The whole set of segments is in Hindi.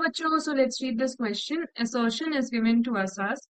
बच्चों, so let's read this question. Assertion is given to us as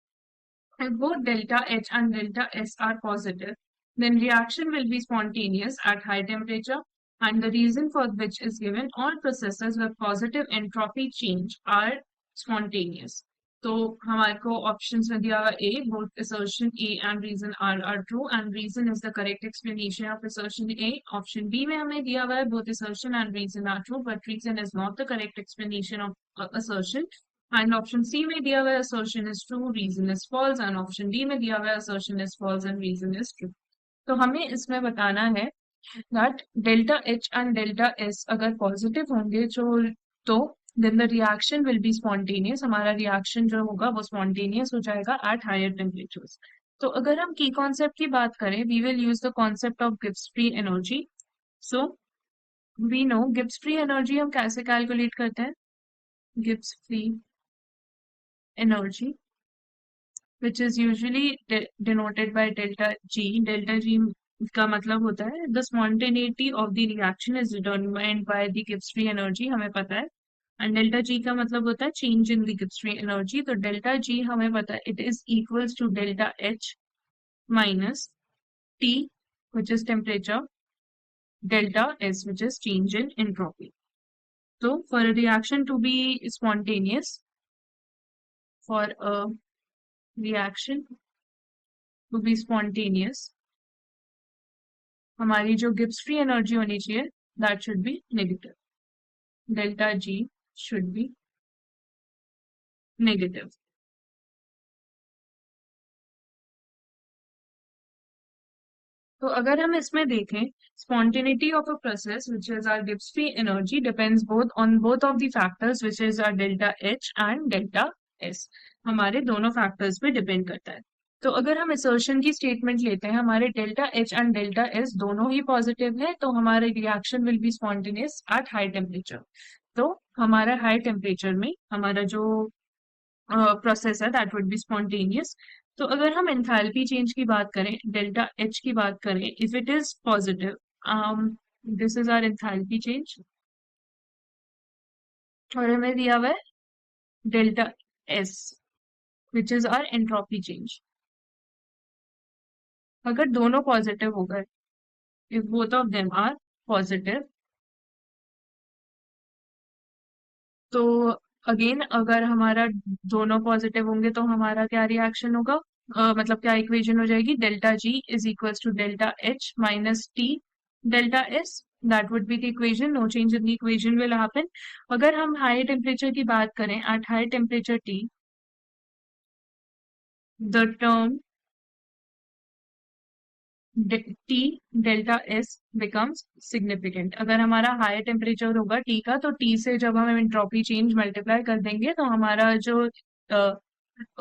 if both delta H and delta S are positive, then reaction will be spontaneous at high temperature, and the reason for which is given. All processes with positive entropy change are spontaneous. तो हमारे को ऑप्शंस में दिया हुआ ए, both assertion A and reason are true, and reason is the correct explanation of assertion A. Option B में हमें दिया हुआ है both assertion and reason are true, but reason is not the correct explanation of assertion. And option C में दिया हुआ है assertion is true, reason is false, and option D में दिया हुआ है assertion is false and reason is true. तो हमें इसमें बताना है that delta H and delta S अगर पॉजिटिव होंगे तो then the reaction will be spontaneous. हमारा रिएक्शन जो होगा वो spontaneous हो जाएगा at higher temperatures. तो अगर हम की कॉन्सेप्ट की बात करें, we will use the concept of Gibbs free energy. So we know Gibbs free energy हम कैसे कैलकुलेट करते हैं? Gibbs free energy which is usually denoted by delta G. Delta G का मतलब होता है the spontaneity of the reaction is determined by the Gibbs free energy, हमें पता है. And delta G का मतलब होता है change in the Gibbs free energy. तो delta G हमें पता है it is equals to delta H minus T which is temperature, delta S which is change in entropy. So for a reaction to be spontaneous, for a reaction to be spontaneous, हमारी जो गिब्स फ्री एनर्जी होनी चाहिए that should be negative. Delta G should be negative. तो अगर हम इसमें देखें, spontaneity of a process which is our Gibbs free energy depends both of the factors which is our delta H and delta S. हमारे दोनों फैक्टर्स पे डिपेंड करता है. तो अगर हम assertion की स्टेटमेंट लेते हैं, हमारे delta H and delta S दोनों ही पॉजिटिव है, तो हमारे reaction will be spontaneous eight high temperature. तो हमारा हाई टेम्परेचर में हमारा जो प्रोसेस है दैट वुड बी स्पॉन्टेनियस. तो अगर हम एंथैल्पी चेंज की बात करें, डेल्टा एच की बात करें, if it is positive, this is our enthalpy change, और हमें दिया हुआ है delta S which is our entropy change. अगर दोनों पॉजिटिव हो गए, if both of them are positive, तो अगेन अगर हमारा दोनों पॉजिटिव होंगे तो हमारा क्या रिएक्शन होगा, मतलब क्या इक्वेशन हो जाएगी, delta G is equals to delta H minus T delta S. That would be the equation. No change in the equation will happen. अगर हम हाई टेम्परेचर की बात करें, at high temperature T the term T delta S becomes significant. अगर हमारा हाई टेम्परेचर होगा टी का, तो टी से जब हम एंट्रोपी चेंज मल्टीप्लाई कर देंगे तो हमारा जो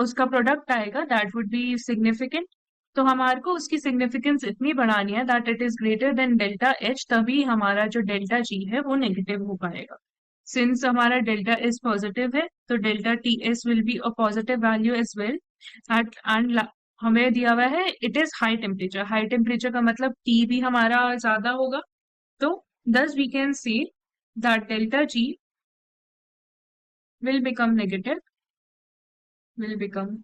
उसका प्रोडक्ट आएगा दैट वुड बी सिग्निफिकेंट. तो हमारे को उसकी सिग्निफिकेंस इतनी बढ़ानी है that it is greater than delta H, तभी हमारा जो डेल्टा जी है वो नेगेटिव हो पाएगा. सिंस हमारा डेल्टा एस पॉजिटिव है, तो delta T S will be a positive value as well. And हमें दिया हुआ है it is high temperature. High temperature का मतलब टी भी हमारा ज्यादा होगा. तो thus we can say that delta G will become negative, will become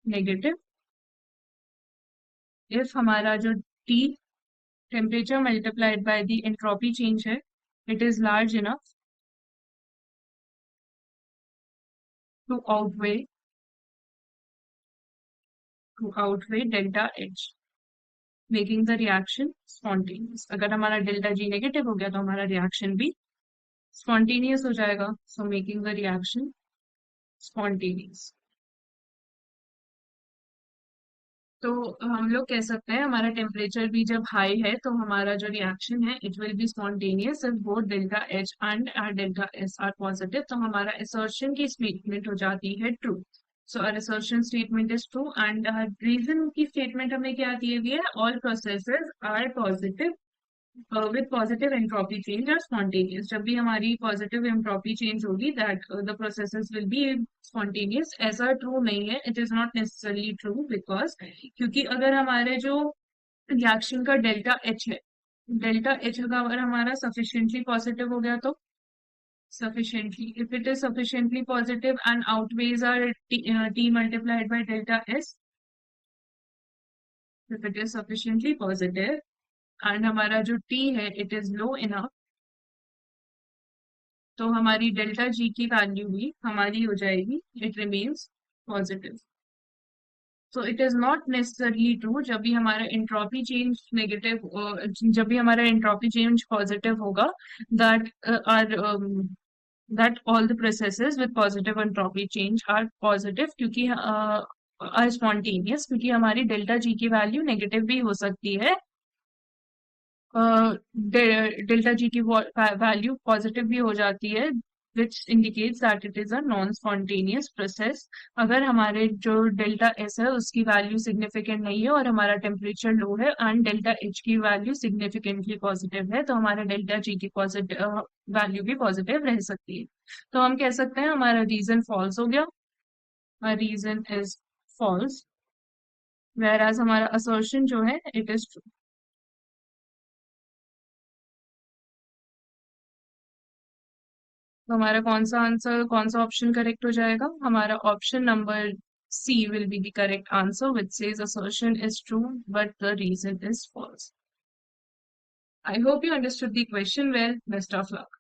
negative if हमारा जो T temperature multiplied by the entropy change है, it is large enough to outweigh delta H, making the reaction spontaneous. अगर हमारा डेल्टा G नेगेटिव हो गया तो हमारा रिएक्शन भी spontaneous हो जाएगा, so making the reaction spontaneous. तो हम लोग कह सकते हैं हमारा टेम्परेचर भी जब हाई है तो हमारा जो रिएक्शन है it will be spontaneous if both delta H and delta S are positive. तो हमारा असर्शन की स्टेटमेंट हो जाती है true. So our assertion statement is true. And reason की स्टेटमेंट हमें क्या दी हुई है, all processes are positive with positive entropy change or spontaneous. जब भी हमारी positive entropy change होगी that the processes will be spontaneous. ऐसा true नहीं है, it is not necessarily true because क्योंकि अगर हमारे जो reaction का delta H है, delta H अगर हमारा sufficiently positive हो गया sufficiently. If it is sufficiently positive and outweighs our t multiplied by delta s, if it is sufficiently positive and हमारा जो t है it is low enough, तो हमारी डेल्टा जी की वैल्यू भी हमारी हो जाएगी, it remains positive. So it is not necessarily true जब भी हमारा एंट्रोपी चेंज नेगेटिव, जब भी हमारा एंट्रोपी चेंज पॉजिटिव होगा, that that all the processes with positive entropy change are positive, क्योंकि are spontaneous, क्योंकि हमारी डेल्टा जी की वैल्यू नेगेटिव भी हो सकती है, डेल्टा जी की वैल्यू पॉजिटिव भी हो जाती है, which indicates that it is a non-spontaneous process. अगर हमारे जो डेल्टा एस है उसकी वैल्यू सिग्निफिकेंट नहीं है और हमारा टेम्परेचर लो है एंड डेल्टा एच की वैल्यू सिग्निफिकेंटली पॉजिटिव है, तो हमारा डेल्टा जी की पॉजिटिव वैल्यू भी पॉजिटिव रह सकती है. तो हम कह सकते हैं हमारा रीजन फॉल्स हो गया, reason is false, whereas हमारा असर्शन जो है इट इज ट्रू. तो हमारा कौन सा आंसर, कौन सा ऑप्शन करेक्ट हो जाएगा? हमारा option number C will be the correct answer, which says assertion is true but the reason is false. I hope you understood the question well. Best of luck.